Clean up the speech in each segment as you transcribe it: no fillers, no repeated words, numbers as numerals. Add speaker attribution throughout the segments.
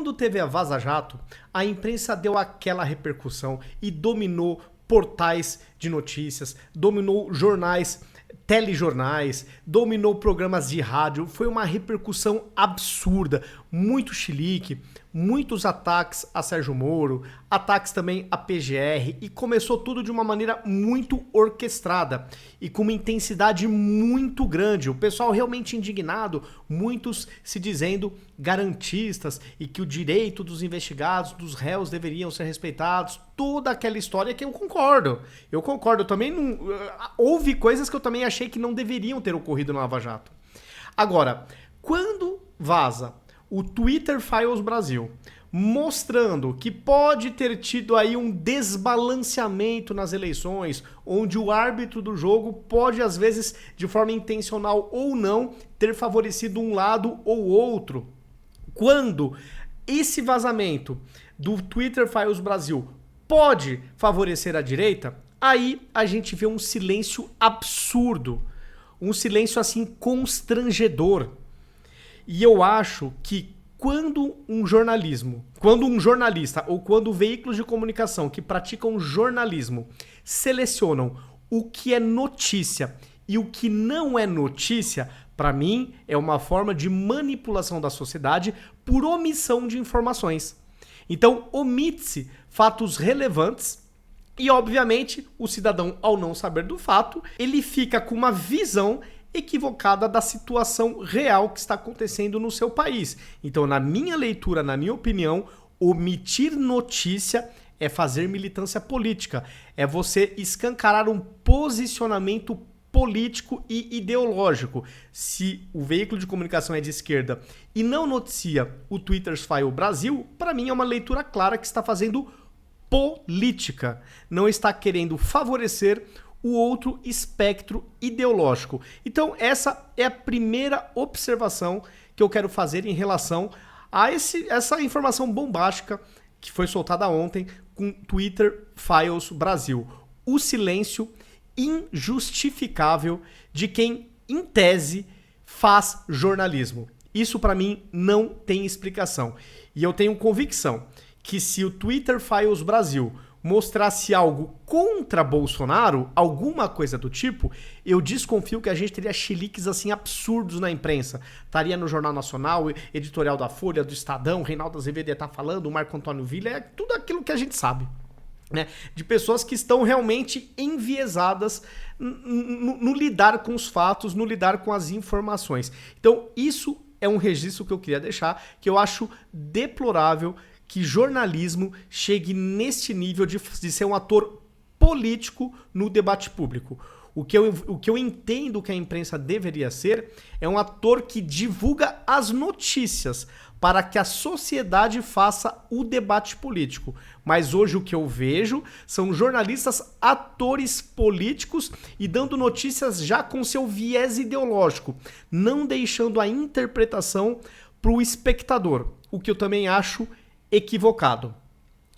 Speaker 1: quando teve a Vaza Jato, a imprensa deu aquela repercussão e dominou portais de notícias, dominou jornais, telejornais, dominou programas de rádio. Foi uma repercussão absurda, muito chilique, muitos ataques a Sérgio Moro, ataques também a PGR, e começou tudo de uma maneira muito orquestrada e com uma intensidade muito grande. O pessoal realmente indignado, muitos se dizendo garantistas e que o direito dos investigados, dos réus deveriam ser respeitados, toda aquela história que eu concordo. Eu também não, houve coisas que eu também achei que não deveriam ter ocorrido na Lava Jato. Agora, quando vaza o Twitter Files Brasil, mostrando que pode ter tido aí um desbalanceamento nas eleições, onde o árbitro do jogo pode, às vezes, de forma intencional ou não, ter favorecido um lado ou outro. Quando esse vazamento do Twitter Files Brasil pode favorecer a direita, aí a gente vê um silêncio absurdo, um silêncio assim constrangedor. E eu acho que quando um jornalista ou quando veículos de comunicação que praticam jornalismo selecionam o que é notícia e o que não é notícia, para mim é uma forma de manipulação da sociedade por omissão de informações. Então omite-se fatos relevantes e, obviamente, o cidadão, ao não saber do fato, ele fica com uma visão equivocada da situação real que está acontecendo no seu país. Então, na minha leitura, na minha opinião, omitir notícia é fazer militância política, é você escancarar um posicionamento político e ideológico. Se o veículo de comunicação é de esquerda e não noticia o Twitter Files Brasil, para mim é uma leitura clara que está fazendo política, não está querendo favorecer o outro espectro ideológico. Então essa é a primeira observação que eu quero fazer em relação a essa informação bombástica que foi soltada ontem com Twitter Files Brasil. O silêncio injustificável de quem, em tese, faz jornalismo. Isso para mim não tem explicação. E eu tenho convicção que se o Twitter Files Brasil mostrasse algo contra Bolsonaro, alguma coisa do tipo, eu desconfio que a gente teria chiliques assim absurdos na imprensa. Estaria no Jornal Nacional, editorial da Folha, do Estadão, Reinaldo Azevedo ia estar falando, o Marco Antônio Villa, é tudo aquilo que a gente sabe, né? De pessoas que estão realmente enviesadas no lidar com os fatos, no lidar com as informações. Então isso é um registro que eu queria deixar, que eu acho deplorável que jornalismo chegue neste nível de ser um ator político no debate público. O que eu entendo que a imprensa deveria ser é um ator que divulga as notícias para que a sociedade faça o debate político. Mas hoje o que eu vejo são jornalistas atores políticos e dando notícias já com seu viés ideológico, não deixando a interpretação para o espectador, o que eu também acho equivocado.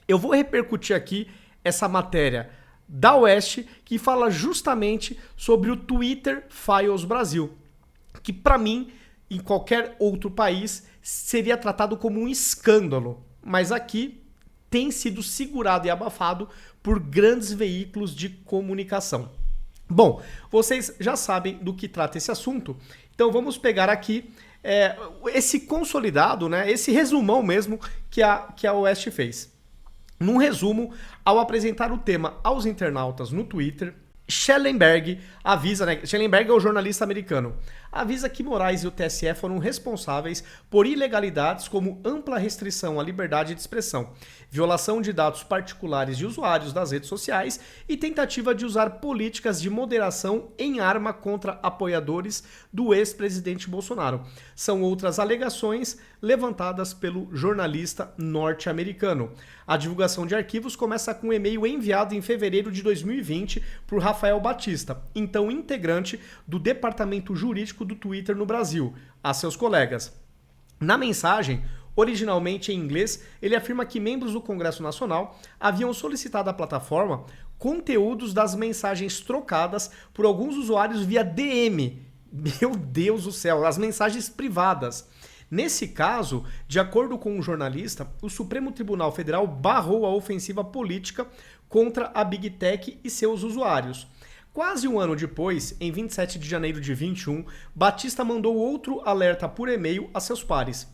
Speaker 1: Eu vou repercutir aqui essa matéria da Oeste que fala justamente sobre o Twitter Files Brasil, que para mim, em qualquer outro país, seria tratado como um escândalo, mas aqui tem sido segurado e abafado por grandes veículos de comunicação. Bom, vocês já sabem do que trata esse assunto, então vamos pegar aqui esse consolidado, né, esse resumão mesmo que a Oeste fez. Num resumo, ao apresentar o tema aos internautas no Twitter, Schellenberg avisa, né, Schellenberg é o jornalista americano, avisa que Moraes e o TSE foram responsáveis por ilegalidades como ampla restrição à liberdade de expressão, violação de dados particulares de usuários das redes sociais e tentativa de usar políticas de moderação em arma contra apoiadores do ex-presidente Bolsonaro. São outras alegações levantadas pelo jornalista norte-americano. A divulgação de arquivos começa com um e-mail enviado em fevereiro de 2020 por Rafael Batista, então integrante do departamento jurídico do Twitter no Brasil, a seus colegas. Na mensagem, originalmente em inglês, ele afirma que membros do Congresso Nacional haviam solicitado à plataforma conteúdos das mensagens trocadas por alguns usuários via DM. Meu Deus do céu, as mensagens privadas. Nesse caso, de acordo com um jornalista, o Supremo Tribunal Federal barrou a ofensiva política contra a Big Tech e seus usuários. Quase um ano depois, em 27 de janeiro de 21, Batista mandou outro alerta por e-mail a seus pares.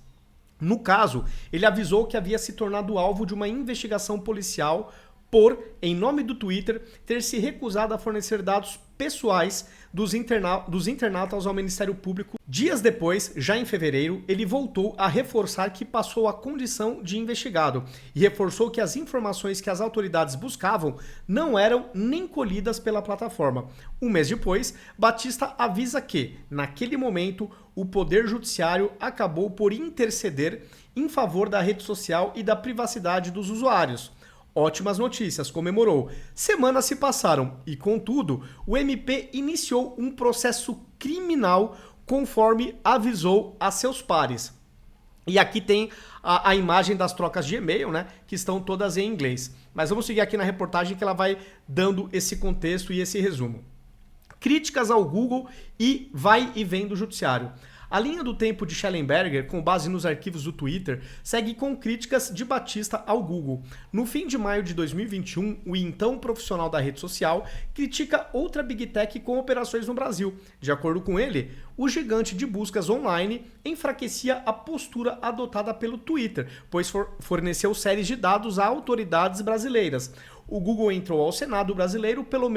Speaker 1: No caso, ele avisou que havia se tornado alvo de uma investigação policial por, em nome do Twitter, ter se recusado a fornecer dados pessoais dos internautas ao Ministério Público. Dias depois, já em fevereiro, ele voltou a reforçar que passou a condição de investigado e reforçou que as informações que as autoridades buscavam não eram nem colhidas pela plataforma. Um mês depois, Batista avisa que, naquele momento, o Poder Judiciário acabou por interceder em favor da rede social e da privacidade dos usuários. Ótimas notícias, comemorou. Semanas se passaram e, contudo, o MP iniciou um processo criminal conforme avisou a seus pares. E aqui tem a imagem das trocas de e-mail, né, que estão todas em inglês. Mas vamos seguir aqui na reportagem que ela vai dando esse contexto e esse resumo. Críticas ao Google e vai e vem do judiciário. A linha do tempo de Schellenberger, com base nos arquivos do Twitter, segue com críticas de Batista ao Google. No fim de maio de 2021, o então profissional da rede social critica outra Big Tech com operações no Brasil. De acordo com ele, o gigante de buscas online enfraquecia a postura adotada pelo Twitter, pois forneceu séries de dados a autoridades brasileiras. O Google entregou ao Senado brasileiro pelo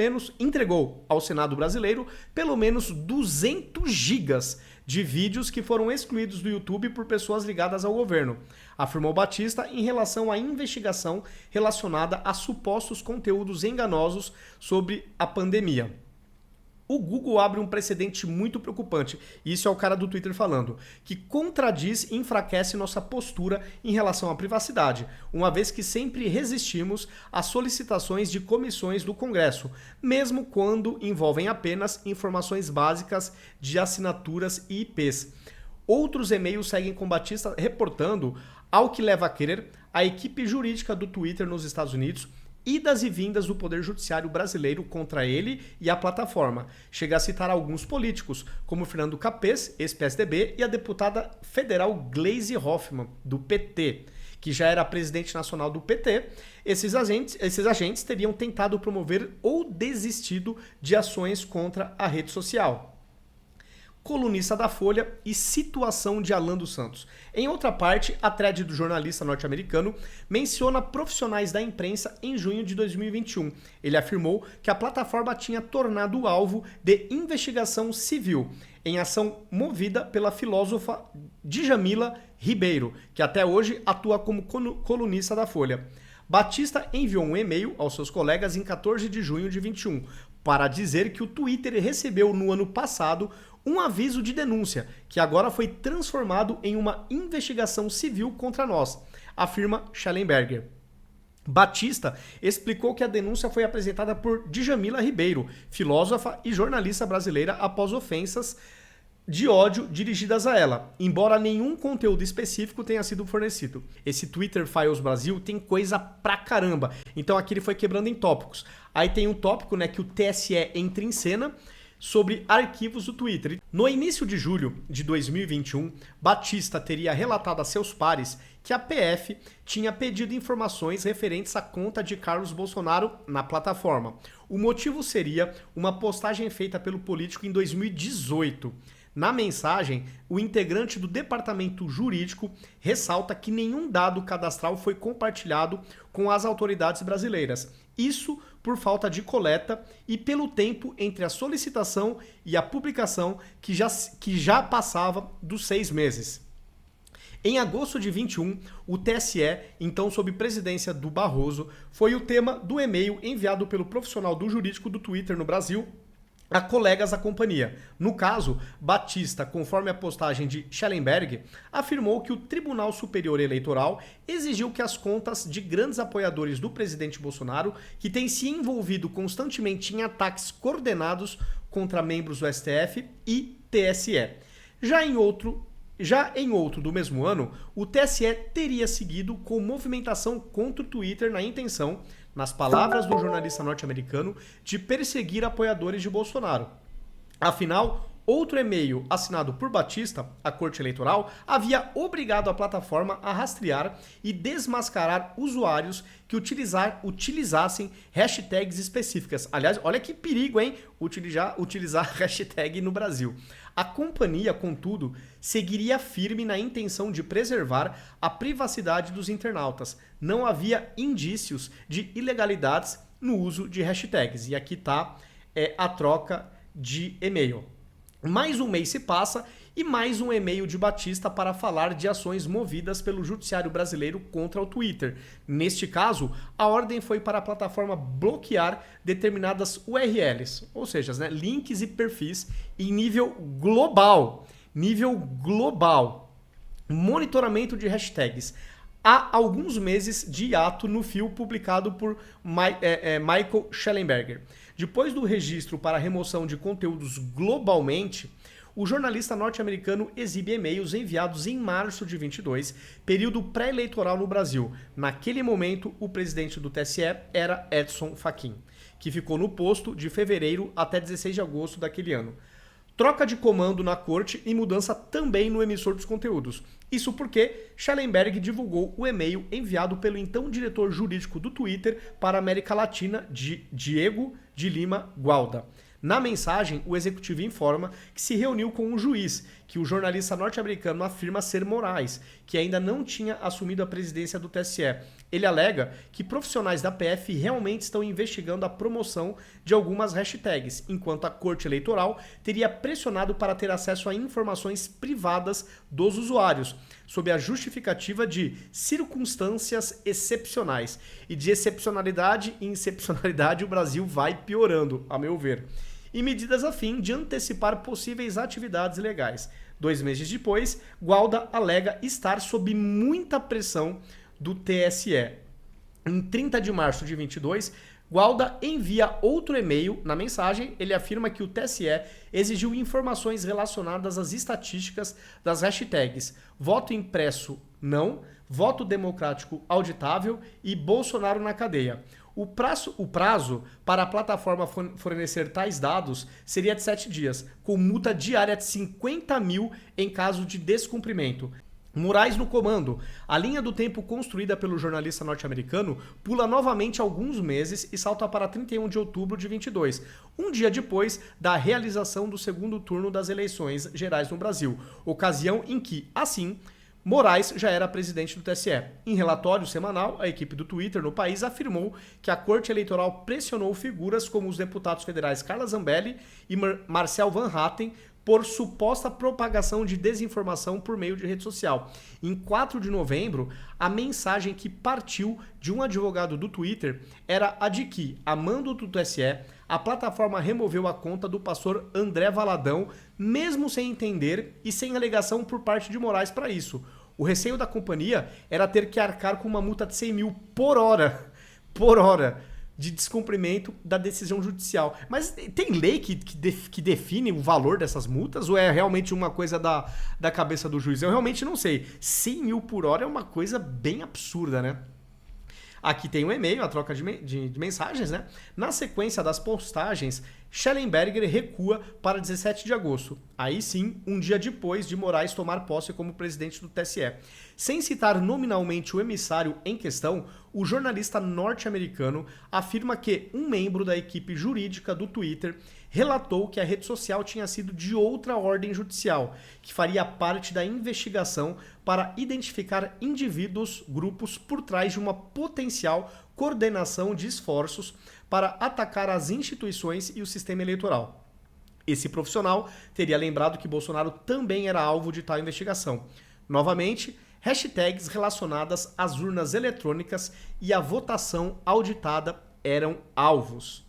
Speaker 1: menos 200 gigas de vídeos que foram excluídos do YouTube por pessoas ligadas ao governo, afirmou Batista em relação à investigação relacionada a supostos conteúdos enganosos sobre a pandemia. O Google abre um precedente muito preocupante, e isso é o cara do Twitter falando, que contradiz e enfraquece nossa postura em relação à privacidade, uma vez que sempre resistimos às solicitações de comissões do Congresso, mesmo quando envolvem apenas informações básicas de assinaturas e IPs. Outros e-mails seguem com Batista reportando, ao que leva a crer, a equipe jurídica do Twitter nos Estados Unidos idas e vindas do Poder Judiciário brasileiro contra ele e a plataforma. Chega a citar alguns políticos, como Fernando Capês, ex-PSDB, e a deputada federal Gleisi Hoffmann, do PT, que já era presidente nacional do PT. Esses agentes teriam tentado promover ou desistido de ações contra a rede social. Colunista da Folha e situação de Alan dos Santos. Em outra parte, a thread do jornalista norte-americano menciona profissionais da imprensa em junho de 2021. Ele afirmou que a plataforma tinha tornado alvo de investigação civil, em ação movida pela filósofa Djamila Ribeiro, que até hoje atua como colunista da Folha. Batista enviou um e-mail aos seus colegas em 14 de junho de 21 para dizer que o Twitter recebeu no ano passado um aviso de denúncia, que agora foi transformado em uma investigação civil contra nós, afirma Schellenberger. Batista explicou que a denúncia foi apresentada por Djamila Ribeiro, filósofa e jornalista brasileira, após ofensas de ódio dirigidas a ela, embora nenhum conteúdo específico tenha sido fornecido. Esse Twitter Files Brasil tem coisa pra caramba, então aqui ele foi quebrando em tópicos. Aí tem um tópico, né, que o TSE entra em cena sobre arquivos do Twitter. No início de julho de 2021, Batista teria relatado a seus pares que a PF tinha pedido informações referentes à conta de Carlos Bolsonaro na plataforma. O motivo seria uma postagem feita pelo político em 2018. Na mensagem, o integrante do departamento jurídico ressalta que nenhum dado cadastral foi compartilhado com as autoridades brasileiras. Isso por falta de coleta e pelo tempo entre a solicitação e a publicação que já passava dos 6 meses. Em agosto de 21, o TSE, então sob presidência do Barroso, foi o tema do e-mail enviado pelo profissional do jurídico do Twitter no Brasil a colegas da companhia. No caso, Batista, conforme a postagem de Schellenberg, afirmou que o Tribunal Superior Eleitoral exigiu que as contas de grandes apoiadores do presidente Bolsonaro, que têm se envolvido constantemente em ataques coordenados contra membros do STF e TSE. Já em outro do mesmo ano, o TSE teria seguido com movimentação contra o Twitter na intenção, nas palavras do jornalista norte-americano, de perseguir apoiadores de Bolsonaro. Afinal, Outro e-mail assinado por Batista, a Corte Eleitoral, havia obrigado a plataforma a rastrear e desmascarar usuários que utilizassem hashtags específicas. Aliás, olha que perigo, hein? Utilizar hashtag no Brasil. A companhia, contudo, seguiria firme na intenção de preservar a privacidade dos internautas. Não havia indícios de ilegalidades no uso de hashtags. E aqui está a troca de e-mail. Mais um mês se passa e mais um e-mail de Batista para falar de ações movidas pelo judiciário brasileiro contra o Twitter. Neste caso, a ordem foi para a plataforma bloquear determinadas URLs, ou seja, né, links e perfis em nível global. Monitoramento de hashtags. Há alguns meses de hiato no fio publicado por Michael Schellenberger. Depois do registro para remoção de conteúdos globalmente, o jornalista norte-americano exibe e-mails enviados em março de 22, período pré-eleitoral no Brasil. Naquele momento, o presidente do TSE era Edson Fachin, que ficou no posto de fevereiro até 16 de agosto daquele ano. Troca de comando na corte e mudança também no emissor dos conteúdos. Isso porque Schellenberg divulgou o e-mail enviado pelo então diretor jurídico do Twitter para a América Latina, Diego de Lima Gualda. Na mensagem, o executivo informa que se reuniu com um juiz, que o jornalista norte-americano afirma ser Moraes, que ainda não tinha assumido a presidência do TSE. Ele alega que profissionais da PF realmente estão investigando a promoção de algumas hashtags, enquanto a Corte Eleitoral teria pressionado para ter acesso a informações privadas dos usuários, sob a justificativa de circunstâncias excepcionais. E de excepcionalidade em excepcionalidade o Brasil vai piorando, a meu ver. E medidas a fim de antecipar possíveis atividades ilegais. 2 meses depois, Gualda alega estar sob muita pressão do TSE. Em 30 de março de 22, Gualda envia outro e-mail. Na mensagem, ele afirma que o TSE exigiu informações relacionadas às estatísticas das hashtags voto impresso não, voto democrático auditável e Bolsonaro na cadeia. O prazo para a plataforma fornecer tais dados seria de 7 dias, com multa diária de 50 mil em caso de descumprimento. Moraes no comando. A linha do tempo construída pelo jornalista norte-americano pula novamente alguns meses e salta para 31 de outubro de 22, um dia depois da realização do segundo turno das eleições gerais no Brasil, ocasião em que, assim, Moraes já era presidente do TSE. Em relatório semanal, a equipe do Twitter no país afirmou que a Corte Eleitoral pressionou figuras como os deputados federais Carla Zambelli e Marcel Van Hatten por suposta propagação de desinformação por meio de rede social. Em 4 de novembro, a mensagem que partiu de um advogado do Twitter era a de que, a mando do TSE, a plataforma removeu a conta do pastor André Valadão, mesmo sem entender e sem alegação por parte de Moraes para isso. O receio da companhia era ter que arcar com uma multa de 100 mil por hora de descumprimento da decisão judicial. Mas tem lei que define o valor dessas multas ou é realmente uma coisa da cabeça do juiz? Eu realmente não sei. 100 mil por hora é uma coisa bem absurda, né? Aqui tem um e-mail, a troca de mensagens, né? Na sequência das postagens, Schellenberger recua para 17 de agosto. Aí sim, um dia depois de Moraes tomar posse como presidente do TSE. Sem citar nominalmente o emissário em questão, o jornalista norte-americano afirma que um membro da equipe jurídica do Twitter relatou que a rede social tinha sido de outra ordem judicial, que faria parte da investigação para identificar indivíduos, grupos por trás de uma potencial coordenação de esforços para atacar as instituições e o sistema eleitoral. Esse profissional teria lembrado que Bolsonaro também era alvo de tal investigação. Novamente, hashtags relacionadas às urnas eletrônicas e à votação auditada eram alvos.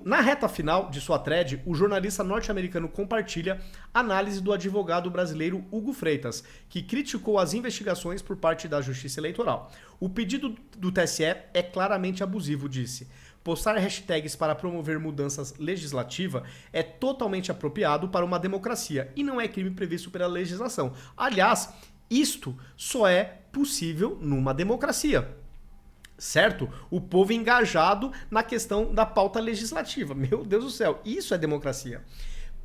Speaker 1: Na reta final de sua thread, o jornalista norte-americano compartilha análise do advogado brasileiro Hugo Freitas, que criticou as investigações por parte da Justiça Eleitoral. O pedido do TSE é claramente abusivo, disse. Postar hashtags para promover mudanças legislativas é totalmente apropriado para uma democracia e não é crime previsto pela legislação. Aliás, isto só é possível numa democracia. Certo? O povo engajado na questão da pauta legislativa. Meu Deus do céu, isso é democracia.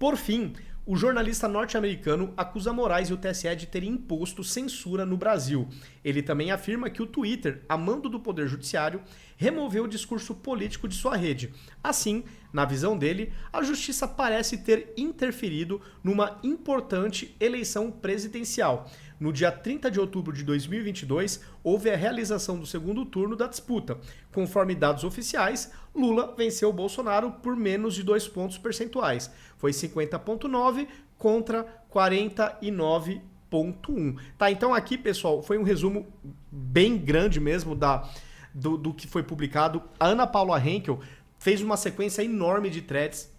Speaker 1: Por fim, o jornalista norte-americano acusa Moraes e o TSE de terem imposto censura no Brasil. Ele também afirma que o Twitter, a mando do Poder Judiciário, removeu o discurso político de sua rede. Assim, na visão dele, a justiça parece ter interferido numa importante eleição presidencial. No dia 30 de outubro de 2022, houve a realização do segundo turno da disputa. Conforme dados oficiais, Lula venceu Bolsonaro por menos de 2 pontos percentuais. Foi 50,9 contra 49,1. Tá, então aqui, pessoal, foi um resumo bem grande mesmo do que foi publicado. A Ana Paula Henkel fez uma sequência enorme de threads,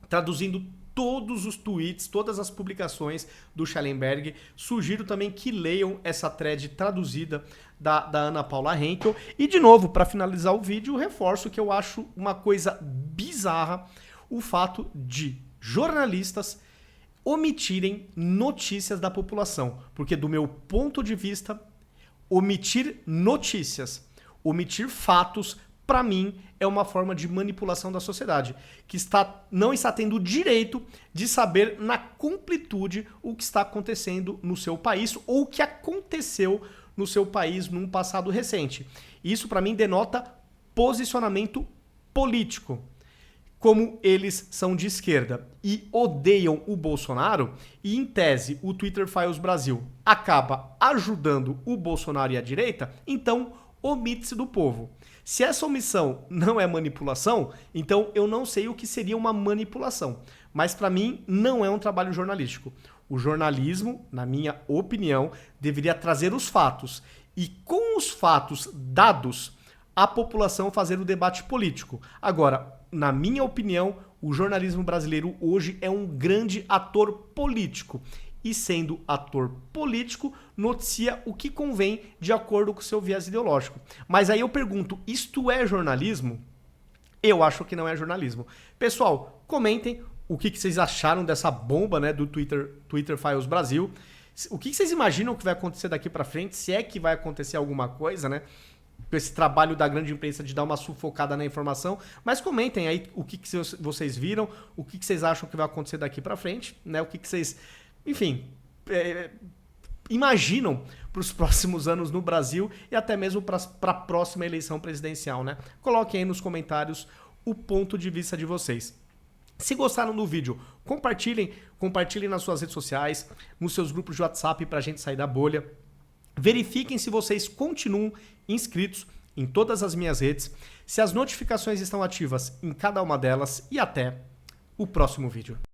Speaker 1: traduzindo todos os tweets, todas as publicações do Schellenberg. Sugiro também que leiam essa thread traduzida da Ana Paula Henkel. E, de novo, para finalizar o vídeo, reforço que eu acho uma coisa bizarra o fato de jornalistas omitirem notícias da população. Porque, do meu ponto de vista, omitir notícias, omitir fatos, para mim, é uma forma de manipulação da sociedade, que não está tendo o direito de saber na completude o que está acontecendo no seu país ou o que aconteceu no seu país num passado recente. Isso, para mim, denota posicionamento político. Como eles são de esquerda e odeiam o Bolsonaro, e em tese o Twitter Files Brasil acaba ajudando o Bolsonaro e a direita, então omite-se do povo. Se essa omissão não é manipulação, então eu não sei o que seria uma manipulação. Mas para mim não é um trabalho jornalístico. O jornalismo, na minha opinião, deveria trazer os fatos e com os fatos dados, a população fazer o debate político. Agora, na minha opinião, o jornalismo brasileiro hoje é um grande ator político. E sendo ator político, noticia o que convém de acordo com o seu viés ideológico. Mas aí eu pergunto, isto é jornalismo? Eu acho que não é jornalismo. Pessoal, comentem o que vocês acharam dessa bomba, né, do Twitter Files Brasil. O que vocês imaginam que vai acontecer daqui para frente? Se é que vai acontecer alguma coisa, né? Com esse trabalho da grande imprensa de dar uma sufocada na informação. Mas comentem aí o que vocês viram, o que vocês acham que vai acontecer daqui para frente, né? O que vocês... Enfim, imaginam para os próximos anos no Brasil e até mesmo para a próxima eleição presidencial, né? Coloquem aí nos comentários o ponto de vista de vocês. Se gostaram do vídeo, compartilhem nas suas redes sociais, nos seus grupos de WhatsApp para a gente sair da bolha. Verifiquem se vocês continuam inscritos em todas as minhas redes, se as notificações estão ativas em cada uma delas e até o próximo vídeo.